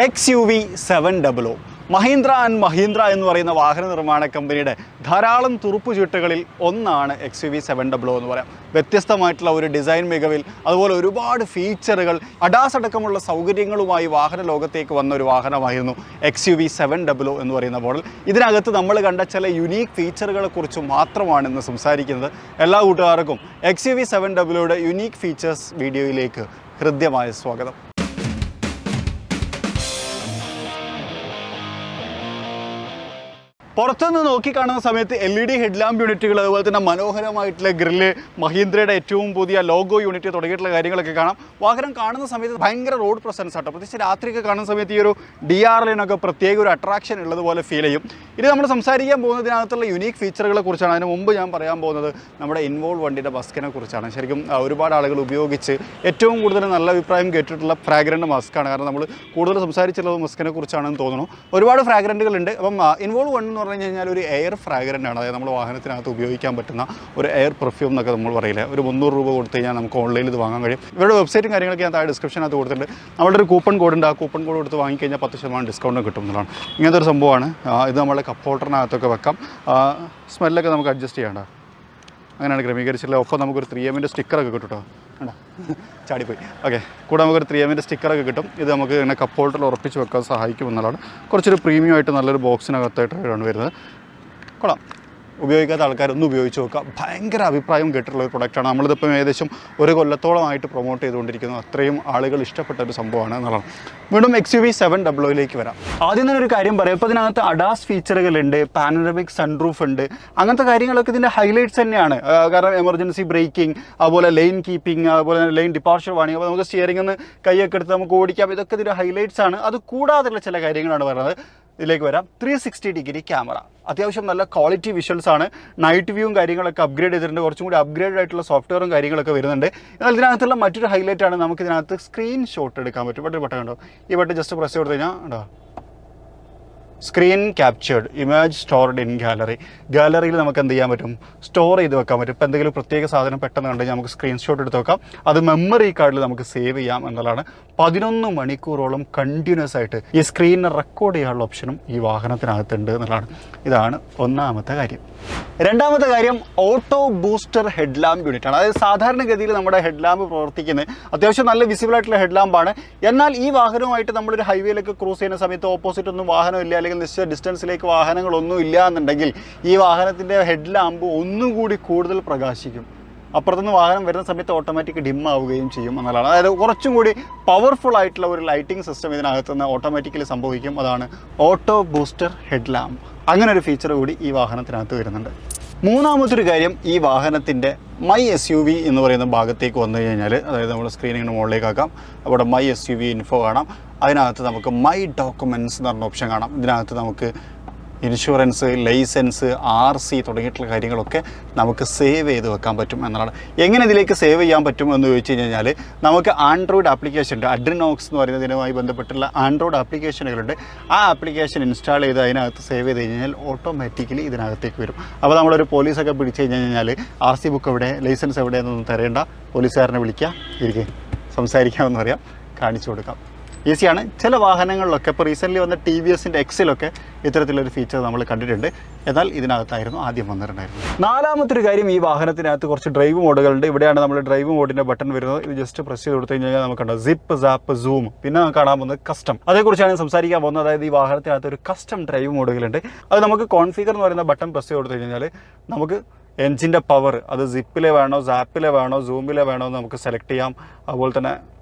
XUV7OO Mahindra and Mahindra എന്ന് പറയുന്ന വാഹന നിർമ്മാണ കമ്പനിയുടെ ധാരാളം തുറുപ്പുചീട്ടുകളിൽ ഒന്നാണ് XUV7OO എന്ന് പറയാം. വ്യത്യസ്തമായിട്ടുള്ള ഒരു ഡിസൈൻ മികവിൽ അതുപോലെ ഒരുപാട് ഫീച്ചറുകൾ അഡാസ് അടക്കമുള്ള സൗകര്യങ്ങളുമായി വാഹന ലോകത്തേക്ക് വന്ന ഒരു വാഹനമായിരുന്നു XUV7OO എന്ന് പറയുന്ന മോഡൽ. ഇതിനകത്ത് നമ്മൾ കണ്ട ചില യുണീക്ക് ഫീച്ചറുകളെ കുറിച്ച് മാത്രമാണ് ഇന്ന് സംസാരിക്കുന്നത്. എല്ലാ കൂട്ടുകാർക്കും XUV7OOയുടെ യുണീക്ക് ഫീച്ചേഴ്സ് വീഡിയോയിലേക്ക് ഹൃദ്യമായ സ്വാഗതം. പുറത്തുനിന്ന് നോക്കിക്കാണുന്ന സമയത്ത് LED ഹെഡ്ലാമ്പ് യൂണിറ്റുകൾ, അതുപോലെ തന്നെ മനോഹരമായിട്ടുള്ള ഗ്രില്ല്, മഹീന്ദ്രയുടെ ഏറ്റവും പുതിയ ലോഗോ യൂണിറ്റ് തുടങ്ങിയിട്ടുള്ള കാര്യങ്ങളൊക്കെ കാണാം. വാഹനം കാണുന്ന സമയത്ത് ഭയങ്കര റോഡ് പ്രസൻസ് ആട്ടോ. പ്രത്യേകിച്ച് രാത്രിയൊക്കെ കാണുന്ന സമയത്ത് ഈ ഒരു DRLനൊക്കെ പ്രത്യേക ഒരു അട്രാക്ഷൻ ഉള്ളതുപോലെ ഫീൽ ചെയ്യും. ഇനി നമ്മൾ സംസാരിക്കാൻ പോകുന്നതിനകത്തുള്ള യുണീക്ക് ഫീച്ചറുകളെ കുറിച്ചാണ്. അതിന് മുമ്പ് ഞാൻ പറയാൻ പോകുന്നത് നമ്മുടെ ഇൻവോൾവ് വണ്ടിയുടെ ബസ്കിനെ കുറിച്ചാണ്. ശരിക്കും ഒരുപാട് ആളുകൾ ഉപയോഗിച്ച് ഏറ്റവും കൂടുതൽ നല്ല അഭിപ്രായം കേട്ടിട്ടുള്ള ഫ്രാഗ്രൻ്റ് മസ്കാണ്. കാരണം നമ്മൾ കൂടുതൽ സംസാരിച്ചിട്ടുള്ളത് മസ്കിനെ കുറിച്ചാണെന്ന് തോന്നുന്നു. ഒരുപാട് ഫ്രാഗ്രൻ്റുകളുണ്ട്. അപ്പം ഇൻവോൾവ് വൺ എന്ന് പറഞ്ഞു കഴിഞ്ഞാൽ ഒരു എയർ ഫ്രാഗ്രൻ്റ് ആണ്. അതായത് നമ്മൾ വാഹനത്തിനകത്ത് ഉപയോഗിക്കാൻ പറ്റുന്ന ഒരു എയർ പെർഫ്യൂം എന്നൊക്കെ നമ്മൾ പറയില്ല. ഒരു 300 രൂപ കൊടുത്തു കഴിഞ്ഞാൽ നമുക്ക് ഓൺലൈനിൽ ഇത് വാങ്ങാൻ കഴിയും. ഇവരുടെ വെബ്സൈറ്റും കാര്യങ്ങളൊക്കെ ഞാൻ താഴെ ഡിസ്ക്രിപ്ഷനകത്ത് കൊടുത്തിട്ടുണ്ട്. നമ്മുടെ ഒരു കൂപ്പൺ കോഡ് ഉണ്ട്. ആ കൂപ്പൺ കോഡ് കൊടുത്ത് വാങ്ങിക്കഴിഞ്ഞാൽ 10% ഡിസ്കൗണ്ട് കിട്ടും എന്നുള്ളതാണ്. ഇങ്ങനത്തെ ഒരു സംഭവമാണ്. ഇത് നമ്മളെ കപ്പ് ഹോൾഡറിനകത്തൊക്കെ വെക്കാം. സ്മെല്ലൊക്കെ നമുക്ക് അഡ്ജസ്റ്റ് ചെയ്യണ്ട, അങ്ങനെയാണ് ക്രമീകരിച്ചിട്ടുള്ളത്. ഒപ്പം നമുക്കൊരു 3Mൻ്റെ സ്റ്റിക്കറൊക്കെ കിട്ടും കേട്ടോ. വേണ്ട ചാടിപ്പോയി. ഓക്കെ, കൂടെ നമുക്കൊരു 3Mൻ്റെ സ്റ്റിക്കറൊക്കെ കിട്ടും. ഇത് നമുക്ക് ഇങ്ങനെ കപ്പ് ഹോൾഡറിൽ ഉറപ്പിച്ച് വെക്കാൻ സഹായിക്കും എന്നുള്ളതാണ്. കുറച്ചൊരു പ്രീമിയം ആയിട്ട് നല്ലൊരു ബോക്സിനകത്തായിട്ടാണ് വരുന്നത്. കൊള്ളാം. ഉപയോഗിക്കാത്ത ആൾക്കാരൊന്നും ഉപയോഗിച്ച് നോക്കുക. ഭയങ്കര അഭിപ്രായം കേട്ടിട്ടുള്ള ഒരു പ്രൊഡക്റ്റാണ്. നമ്മളിതിപ്പം ഏകദേശം ഒരു കൊല്ലത്തോളമായിട്ട് പ്രൊമോട്ട് ചെയ്തുകൊണ്ടിരിക്കുന്നു. അത്രയും ആളുകൾ ഇഷ്ടപ്പെട്ട ഒരു സംഭവമാണ് എന്നുള്ളതാണ്. വീണ്ടും XUV7OOയിലേക്ക് വരാം. ആദ്യം തന്നെ ഒരു കാര്യം പറയാം. ഇപ്പോൾ ഇതിനകത്ത് അഡാസ് ഫീച്ചറുകളുണ്ട്, പാനോറമിക് സൺറൂഫ് ഉണ്ട്. അങ്ങനത്തെ കാര്യങ്ങളൊക്കെ ഇതിൻ്റെ ഹൈലൈറ്റ്സ് തന്നെയാണ്. കാരണം എമർജൻസി ബ്രേക്കിംഗ്, അതുപോലെ ലൈൻ കീപ്പിംഗ്, അതുപോലെ തന്നെ ലൈൻ ഡിപ്പാർച്ചർ വാണിംഗ്, അപ്പോൾ നമുക്ക് സ്റ്റിയറിംഗ് ഒന്ന് കൈയൊക്കെ എടുത്ത് നമുക്ക് ഓടിക്കാം. ഇതൊക്കെ ഇതിൻ്റെ ഹൈലൈറ്റ്സ് ആണ്. അത് കൂടാതെയുള്ള ചില കാര്യങ്ങളാണ് പറയുന്നത്. ഇതിലേക്ക് വരാം. 360 ഡിഗ്രി ക്യാമറ, അത്യാവശ്യം നല്ല ക്വാളിറ്റി വിഷ്വൽസ് ആണ്. നൈറ്റ് വ്യൂവും കാര്യങ്ങളൊക്കെ അപ്ഗ്രേഡ് ചെയ്തിട്ടുണ്ട്. കുറച്ചും കൂടി അപ്ഗ്രേഡ് ആയിട്ടുള്ള സോഫ്റ്റ്വെയറും കാര്യങ്ങളൊക്കെ വരുന്നുണ്ട്. എന്നാൽ ഇതിനകത്തുള്ള മറ്റൊരു ഹൈലൈറ്റ് ആണ്, നമുക്ക് ഇതിനകത്ത് സ്ക്രീൻഷോട്ട് എടുക്കാൻ പറ്റും. ഇവിടെ ഒരു ബട്ടൺ കണ്ടോ? ഈ ബട്ടൺ ജസ്റ്റ് പ്രസ് കൊടുത്തു കഴിഞ്ഞാൽ ഉണ്ടോ, screen captured image stored in gallery. ഗാലറിയിൽ നമുക്ക് എന്ത് ചെയ്യാൻ പറ്റും? സ്റ്റോർ ചെയ്ത് വെക്കാൻ പറ്റും. ഇപ്പോൾ എന്തെങ്കിലും പ്രത്യേക സാധനം പെട്ടെന്ന് കണ്ടു കഴിഞ്ഞാൽ നമുക്ക് സ്ക്രീൻഷോട്ട് എടുത്ത് വെക്കാം. അത് മെമ്മറി കാർഡിൽ നമുക്ക് സേവ് ചെയ്യാം എന്നുള്ളതാണ്. 11 മണിക്കൂറോളം കണ്ടിന്യൂസ് ആയിട്ട് ഈ സ്ക്രീനിനെ റെക്കോർഡ് ചെയ്യാനുള്ള ഓപ്ഷനും ഈ വാഹനത്തിനകത്തുണ്ട് എന്നുള്ളതാണ്. ഇതാണ് ഒന്നാമത്തെ കാര്യം. രണ്ടാമത്തെ കാര്യം auto booster head lamp unit ആണ്. അതായത് സാധാരണഗതിയിൽ നമ്മുടെ ഹെഡ് ലാമ്പ് പ്രവർത്തിക്കുന്നത് അത്യാവശ്യം നല്ല വിസിബിൾ ആയിട്ടുള്ള ഹെഡ് ലാമ്പാണ്. എന്നാൽ ഈ വാഹനവുമായിട്ട് നമ്മളൊരു ഹൈവേയിലൊക്കെ ക്രോസ് ചെയ്യുന്ന സമയത്ത് ഓപ്പോസിറ്റ് ഒന്നും വാഹനമില്ല, അല്ലെങ്കിൽ നിശ്ചിത ഡിസ്റ്റൻസിലേക്ക് വാഹനങ്ങളൊന്നും ഇല്ല എന്നുണ്ടെങ്കിൽ ഈ വാഹനത്തിൻ്റെ ഹെഡ് ലാമ്പ് ഒന്നും കൂടി കൂടുതൽ പ്രകാശിക്കും. അപ്പുറത്തുനിന്ന് വാഹനം വരുന്ന സമയത്ത് ഓട്ടോമാറ്റിക് ഡിം ആവുകയും ചെയ്യും എന്നുള്ളതാണ്. അതായത് കുറച്ചും കൂടി പവർഫുൾ ആയിട്ടുള്ള ഒരു ലൈറ്റിംഗ് സിസ്റ്റം ഇതിനകത്തുനിന്ന് ഓട്ടോമാറ്റിക്കലി സംഭവിക്കും. അതാണ് ഓട്ടോ ബൂസ്റ്റർ ഹെഡ് ലാമ്പ്. അങ്ങനെ ഒരു ഫീച്ചർ കൂടി ഈ വാഹനത്തിനകത്ത് വരുന്നുണ്ട്. മൂന്നാമതൊരു കാര്യം, ഈ വാഹനത്തിൻ്റെ മൈ SUV എന്ന് പറയുന്ന ഭാഗത്തേക്ക് വന്നു കഴിഞ്ഞാൽ, അതായത് നമ്മൾ സ്ക്രീനിങ്ങിന് മുകളിലേക്കാക്കാം. അവിടെ മൈ SUV ഇൻഫോ കാണാം. അതിനകത്ത് നമുക്ക് മൈ ഡോക്യുമെൻറ്റ്സ് എന്ന് പറഞ്ഞ ഓപ്ഷൻ കാണാം. ഇതിനകത്ത് നമുക്ക് ഇൻഷുറൻസ്, ലൈസൻസ്, RC തുടങ്ങിയിട്ടുള്ള കാര്യങ്ങളൊക്കെ നമുക്ക് സേവ് ചെയ്ത് വെക്കാൻ പറ്റും എന്നുള്ളതാണ്. എങ്ങനെ ഇതിലേക്ക് സേവ് ചെയ്യാൻ പറ്റും എന്ന് ചോദിച്ചു കഴിഞ്ഞാൽ, നമുക്ക് ആൻഡ്രോയിഡ് ആപ്ലിക്കേഷൻ ഉണ്ട്. അഡ്രിനോക്സ് എന്ന് പറയുന്നതിനുമായി ബന്ധപ്പെട്ടുള്ള ആൻഡ്രോയിഡ് ആപ്ലിക്കേഷനുകളുണ്ട്. ആ ആപ്ലിക്കേഷൻ ഇൻസ്റ്റാൾ ചെയ്ത് അതിനകത്ത് സേവ് ചെയ്ത് കഴിഞ്ഞാൽ ഓട്ടോമാറ്റിക്കലി ഇതിനകത്തേക്ക് വരും. അപ്പോൾ നമ്മളൊരു പോലീസൊക്കെ പിടിച്ചു കഴിഞ്ഞാൽ RC ബുക്ക് എവിടെ, ലൈസൻസ് എവിടെയെന്നൊന്നും തരേണ്ട, പോലീസുകാരനെ വിളിക്കുക, ഇരിക്കുക, സംസാരിക്കാമെന്ന് പറയാം, കാണിച്ചു കൊടുക്കാം. ഈസിയാണ്. ചില വാഹനങ്ങളിലൊക്കെ ഇപ്പോൾ റീസെൻ്റ്ലി വന്ന TVSൻ്റെ Xലൊക്കെ ഇത്തരത്തിലൊരു ഫീച്ചർ നമ്മൾ കണ്ടിട്ടുണ്ട്. എന്നാൽ ഇതിനകത്തായിരുന്നു ആദ്യം വന്നിട്ടുണ്ടായിരുന്നു. നാലാമത്തൊരു കാര്യം, ഈ വാഹനത്തിനകത്ത് കുറച്ച് ഡ്രൈവ് മോഡുകളുണ്ട്. ഇവിടെയാണ് നമ്മൾ ഡ്രൈവ് മോഡിൻ്റെ ബട്ടൺ വരുന്നത്. ഇത് ജസ്റ്റ് പ്രസ് ചെയ്ത് കൊടുത്തു കഴിഞ്ഞാൽ നമുക്കുണ്ട് സിപ്പ്, സാപ്പ്, സൂം. പിന്നെ നമുക്ക് കാണാൻ പോകുന്നത് കസ്റ്റം. അതേക്കുറിച്ചാണ് സംസാരിക്കാൻ പോകുന്നത്. അതായത് ഈ വാഹനത്തിനകത്ത് ഒരു കസ്റ്റം ഡ്രൈവ് മോഡുകളുണ്ട്. അത് നമുക്ക് കോൺഫിഗർ എന്ന് പറയുന്ന ബട്ടൺ പ്രസ് ചെയ്ത് കൊടുത്തു കഴിഞ്ഞാൽ നമുക്ക് എൻജിൻ്റെ പവർ അത് സിപ്പിലെ വേണോ, സാപ്പിലെ വേണോ, സൂമിലെ വേണോ എന്ന് നമുക്ക് സെലക്ട് ചെയ്യാം. അതുപോലെ തന്നെ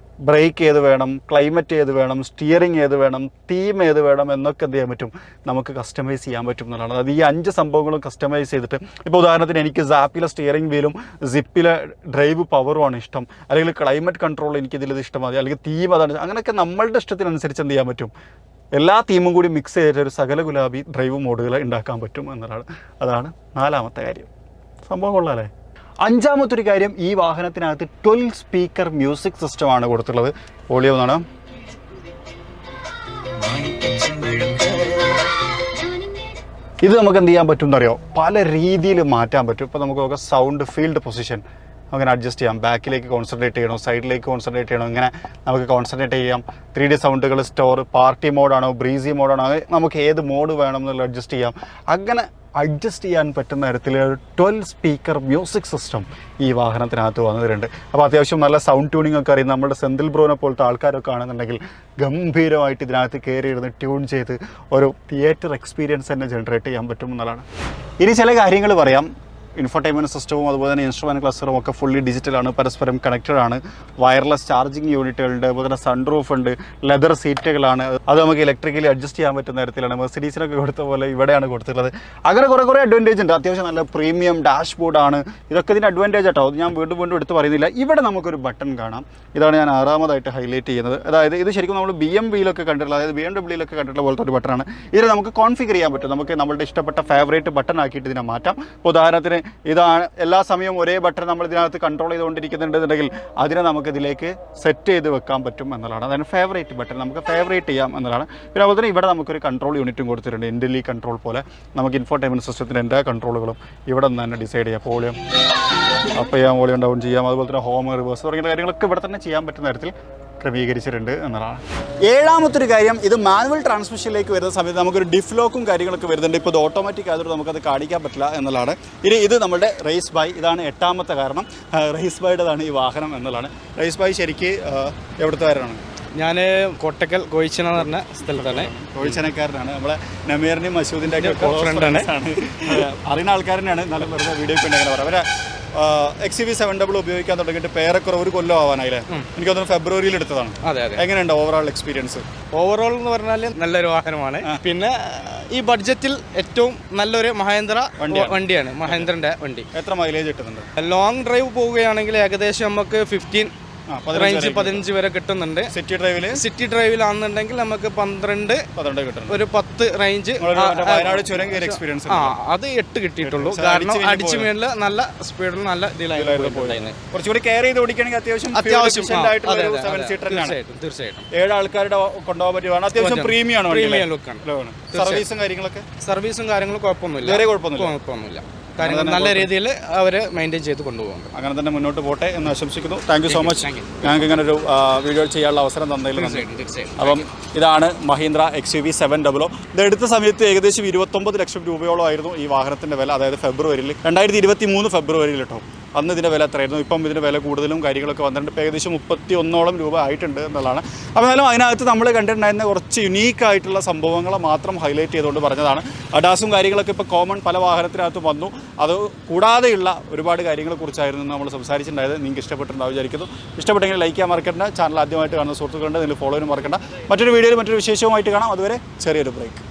ബ്രേക്ക് ഏത് വേണം, ക്ലൈമറ്റ് ഏത് വേണം, സ്റ്റിയറിംഗ് ഏത് വേണം, തീം ഏത് വേണം എന്നൊക്കെ എന്ത് ചെയ്യാൻ പറ്റും, നമുക്ക് കസ്റ്റമൈസ് ചെയ്യാൻ പറ്റും എന്നുള്ളതാണ്. അതായത് ഈ 5 സംഭവങ്ങളും കസ്റ്റമൈസ് ചെയ്തിട്ട്, ഇപ്പോൾ ഉദാഹരണത്തിന് എനിക്ക് സാപ്പിലെ സ്റ്റിയറിംഗ് വീലും സിപ്പിലെ ഡ്രൈവ് പവറുമാണ് ഇഷ്ടം, അല്ലെങ്കിൽ ക്ലൈമറ്റ് കൺട്രോൾ എനിക്കിതിൽ ഇഷ്ടമാണ്, അല്ലെങ്കിൽ തീം അതാണ്, അങ്ങനെയൊക്കെ നമ്മളുടെ ഇഷ്ടത്തിനനുസരിച്ച് എന്ത് ചെയ്യാൻ പറ്റും, എല്ലാ തീമും കൂടി മിക്സ് ചെയ്തിട്ട് ഒരു സകല ഗുലാബി ഡ്രൈവ് മോഡുകൾ ഉണ്ടാക്കാൻ പറ്റും എന്നുള്ളതാണ്. അതാണ് നാലാമത്തെ കാര്യം. സംഭവം കൊള്ളാമല്ലേ? അഞ്ചാമത്തൊരു കാര്യം, ഈ വാഹനത്തിനകത്ത് 12 സ്പീക്കർ മ്യൂസിക് സിസ്റ്റമാണ് കൊടുത്തുള്ളത്. വോളിയം എന്നാണ്. ഇത് നമുക്ക് എന്ത് ചെയ്യാൻ പറ്റും എന്നറിയോ, പല രീതിയിൽ മാറ്റാൻ പറ്റും. ഇപ്പോൾ നമുക്ക് സൗണ്ട് ഫീൽഡ് പൊസിഷൻ നമുക്ക് അഡ്ജസ്റ്റ് ചെയ്യാം. ബാക്കിലേക്ക് കോൺസെൻട്രേറ്റ് ചെയ്യണോ, സൈഡിലേക്ക് കോൺസെൻട്രേറ്റ് ചെയ്യണോ, ഇങ്ങനെ നമുക്ക് കോൺസെൻട്രേറ്റ് ചെയ്യാം. 3D സൗണ്ടുകൾ സ്റ്റോർ, പാർട്ടി മോഡാണോ ബ്രീസി മോഡാണോ, നമുക്ക് ഏത് മോഡ് വേണം എന്നുള്ള അഡ്ജസ്റ്റ് ചെയ്യാം. അങ്ങനെ അഡ്ജസ്റ്റ് ചെയ്യാൻ പറ്റുന്ന തരത്തിൽ 12 സ്പീക്കർ മ്യൂസിക് സിസ്റ്റം ഈ വാഹനത്തിനകത്ത് വന്നിട്ടുണ്ട്. അപ്പോൾ അത്യാവശ്യം നല്ല സൗണ്ട് ട്യൂണിംഗ് ഒക്കെ അറിയുന്ന നമ്മുടെ സെന്തിൽ ബ്രോനെ പോലത്തെ ആൾക്കാരൊക്കെ ആണെന്നുണ്ടെങ്കിൽ ഗംഭീരമായിട്ട് ഇതിനകത്ത് കയറി ഇരുന്ന് ട്യൂൺ ചെയ്ത് ഒരു തിയേറ്റർ എക്സ്പീരിയൻസ് തന്നെ ജനറേറ്റ് ചെയ്യാൻ പറ്റും എന്നുള്ളതാണ്. ഇനി ചില കാര്യങ്ങൾ പറയാം. ഇൻഫർടൈൻമെൻറ്റ് സിസ്റ്റവും അതുപോലെ തന്നെ ഇൻസ്ട്രുമെൻറ്റ് ക്ലസ്റ്ററും ഒക്കെ ഫുള്ളി ഡിജിറ്റലാണ്, പരസ്പരം കണക്റ്റഡ് ആണ്. വയർലെസ് ചാർജിങ് യൂണിറ്റുകളുണ്ട്, അതുപോലെ തന്നെ സൺറൂഫ് ഉണ്ട്, ലെതർ സീറ്റുകളാണ്. അത് നമുക്ക് ഇലക്ട്രിക്കലി അഡ്ജസ്റ്റ് ചെയ്യാൻ പറ്റുന്ന തരത്തിലാണ്. മെർസിഡീസിനൊക്കെ കൊടുത്ത പോലെ ഇവിടെയാണ് കൊടുത്തിട്ടുള്ളത്. അങ്ങനെ കുറേ അഡ്വാൻറ്റേജ് ഉണ്ട്. അത്യാവശ്യം നല്ല പ്രീമിയം ഡാഷ് ബോർഡാണ്. ഇതൊക്കെ ഇതിൻ്റെ അഡ്വാൻറ്റേജ് ആട്ടോ, അത് ഞാൻ വീണ്ടും എടുത്ത് പറയുന്നില്ല. ഇവിടെ നമുക്കൊരു ബട്ടൺ കാണാം. ഇതാണ് ഞാൻ 6ാമതായിട്ട് ഹൈലൈറ്റ് ചെയ്യുന്നത്. അതായത് ഇത് ശരിക്കും നമ്മൾ BMW-ലൊക്കെ കണ്ടിട്ടുള്ള, അതായത് BMW-ലൊക്കെ കണ്ടിട്ടുള്ള പോലത്തെ ഒരു ബട്ടണാണ്. ഇതിൽ നമുക്ക് കോൺഫിഗർ ചെയ്യാൻ പറ്റും. നമുക്ക് നമ്മുടെ ഇഷ്ടപ്പെട്ട ഫേവറേറ്റ് ബട്ടൺ ആക്കിയിട്ട് ഇതിനെ മാറ്റാം. ഉദാഹരണത്തിന് ഇതാണ് എല്ലാ സമയവും ഒരേ ബട്ടൺ നമ്മൾ ഇതിനകത്ത് കൺട്രോൾ ചെയ്തുകൊണ്ടിരിക്കുന്നുണ്ടെന്നുണ്ടെങ്കിൽ അതിനെ നമുക്ക് ഇതിലേക്ക് സെറ്റ് ചെയ്ത് വെക്കാൻ പറ്റും എന്നുള്ളതാണ്. അതായത് ഫേവറേറ്റ് ബട്ടൺ നമുക്ക് ഫേവറേറ്റ് ചെയ്യാം എന്നുള്ളതാണ്. പിന്നെ അതുപോലെ തന്നെ ഇവിടെ നമുക്കൊരു കൺട്രോൾ യൂണിറ്റും കൊടുത്തിട്ടുണ്ട്. ഇന്റലി കൺട്രോൾ പോലെ നമുക്ക് ഇൻഫോർടൈൻമെൻറ്റ് സിസ്റ്റത്തിൻ്റെ എല്ലാ കൺട്രോളുകളും ഇവിടെ നിന്ന് തന്നെ ഡിസൈഡ് ചെയ്യാം. വോളിയം അപ്പ് ചെയ്യാം, വോളിയം ഡൗൺ ചെയ്യാം, അതുപോലെ തന്നെ ഹോം, റിവേഴ്സ് തുടങ്ങിയ കാര്യങ്ങളൊക്കെ ഇവിടെ തന്നെ ചെയ്യാൻ പറ്റുന്ന തരത്തിൽ ക്രമീകരിച്ചിട്ടുണ്ട് എന്നതാണ്. 7ാമത്തൊരു കാര്യം, ഇത് മാനുവൽ ട്രാൻസ്മിഷനിലേക്ക് വരുന്ന സമയത്ത് നമുക്കൊരു ഡിഫ് ലോക്കും കാര്യങ്ങളൊക്കെ വരുന്നുണ്ട്. ഇപ്പോൾ ഇത് ഓട്ടോമാറ്റിക് ആയതുകൊണ്ട് നമുക്കത് കാണിക്കാൻ പറ്റില്ല എന്നുള്ളതാണ്. ഇത് നമ്മുടെ റേസ് ബൈ, ഇതാണ് 8ാമത്തെ കാരണം. റേസ് ബൈയുടേതാണ് ഈ വാഹനം എന്നുള്ളതാണ്. റേസ് ബൈ ശരിക്ക് എവിടുത്തെ കാരനാണ്? ഞാൻ കോട്ടക്കൽ കോഴിച്ചന എന്ന് പറഞ്ഞ സ്ഥലത്താണ്. കോഴിച്ചനക്കാരനാണ്. നമ്മളെ നമീറിൻ്റെയും മസൂദിൻ്റെ ഒക്കെ ഫ്രണ്ടാണ്. അറിയുന്ന ആൾക്കാർ തന്നെയാണ്. നല്ല വെറുതെ വീഡിയോ ഒക്കെ ഉണ്ടെങ്കിൽ പറയാം. അവരെ XUV7OO ഉപയോഗിക്കാൻ തുടങ്ങിയിട്ട് പേരെക്കുറെ ഒരു കൊല്ലം ആവാനായില്ലേ? എനിക്ക് തോന്നുന്നു ഫെബ്രുവരിയിൽ എടുത്തതാണ്. എങ്ങനെയുണ്ട് ഓവറോൾ എക്സ്പീരിയൻസ്? ഓവറോൾ എന്ന് പറഞ്ഞാൽ നല്ലൊരു വാഹനമാണ്. പിന്നെ ഈ ബഡ്ജറ്റിൽ ഏറ്റവും നല്ലൊരു മഹേന്ദ്ര വണ്ടിയാണ്. മഹേന്ദ്രന്റെ വണ്ടി. എത്ര മൈലേജ് കിട്ടുന്നുണ്ട്? ലോങ് ഡ്രൈവ് പോവുകയാണെങ്കിൽ ഏകദേശം നമുക്ക് 15 വരെ കിട്ടുന്നുണ്ട്. സിറ്റി ഡ്രൈവിലാണെന്നുണ്ടെങ്കിൽ നമുക്ക് 12 കിട്ടും. ഒരു 10 റേഞ്ച്. അത് 8 കിട്ടിയിട്ടുള്ളൂ. കാരണം അടിച്ചു മേളിൽ നല്ല സ്പീഡിൽ നല്ല ഇതിലായിരുന്നു. കുറച്ചുകൂടി കെയർ ചെയ്ത് ഓടിക്കുകയാണെങ്കിൽ അത്യാവശ്യം തീർച്ചയായിട്ടും 7 ആൾക്കാരുടെ കൊണ്ടുപോകാൻ പറ്റുവാണ്. അത്യാവശ്യം പ്രീമിയം ലുക്കാണ്. സർവീസും കാര്യങ്ങളും കുഴപ്പമൊന്നുമില്ല. കാര്യങ്ങൾ നല്ല രീതിയിൽ അവർ മെയിൻറ്റെയിൻ ചെയ്ത് കൊണ്ടുപോകുന്നുണ്ട്. അങ്ങനെ തന്നെ മുന്നോട്ട് പോട്ടെ എന്ന് ആശംസിക്കുന്നു. Thank you so much. ഞങ്ങൾക്ക് ഇങ്ങനെ ഒരു വീഡിയോ ചെയ്യാനുള്ള അവസരം തന്നതിൽ. അപ്പം ഇതാണ് മഹീന്ദ്ര XUV7OO. ഇത് എടുത്ത സമയത്ത് ഏകദേശം 29 ലക്ഷം രൂപയോളം ആയിരുന്നു ഈ വാഹനത്തിൻ്റെ വില. അതായത് ഫെബ്രുവരിയിൽ 2023 ഫെബ്രുവരിയിൽ കേട്ടോ. അന്ന് ഇതിൻ്റെ വില എത്രയായിരുന്നു? ഇപ്പം ഇതിൻ്റെ വില കൂടുതലും കാര്യങ്ങളൊക്കെ വന്നിട്ടുണ്ട്. ഏകദേശം 31ഓളം രൂപ ആയിട്ടുണ്ട് എന്നുള്ളതാണ്. അപ്പോൾ എന്നാലും അതിനകത്ത് നമ്മൾ കണ്ടിട്ടുണ്ടായിരുന്ന കുറച്ച് യുണീക്കായിട്ടുള്ള സംഭവങ്ങളെ മാത്രം ഹൈലൈറ്റ് ചെയ്തുകൊണ്ട് പറഞ്ഞതാണ്. അഡാസും കാര്യങ്ങളൊക്കെ ഇപ്പോൾ കോമൺ പല വാഹനത്തിനകത്തും വന്നു. അത് കൂടാതെയുള്ള ഒരുപാട് കാര്യങ്ങളെക്കുറിച്ചായിരുന്നു നമ്മൾ സംസാരിച്ചിട്ടുണ്ടായത്. നിങ്ങൾക്ക് ഇഷ്ടപ്പെട്ടിട്ടുണ്ടാവും വിചാരിക്കുന്നു. ഇഷ്ടപ്പെട്ടെങ്കിൽ ലൈക്ക് ചെയ്യാൻ മറക്കണ്ട. ചാനൽ ആദ്യമായിട്ട് കാണുന്ന സുഹൃത്തുക്കളുണ്ട്, നിങ്ങൾ ഫോളോ ചെയ്യാൻ മറക്കണ്ട. മറ്റൊരു വീഡിയോയിൽ മറ്റൊരു വിശേഷവുമായിട്ട് കാണാം. അതുവരെ ചെറിയൊരു ബ്രേക്ക്.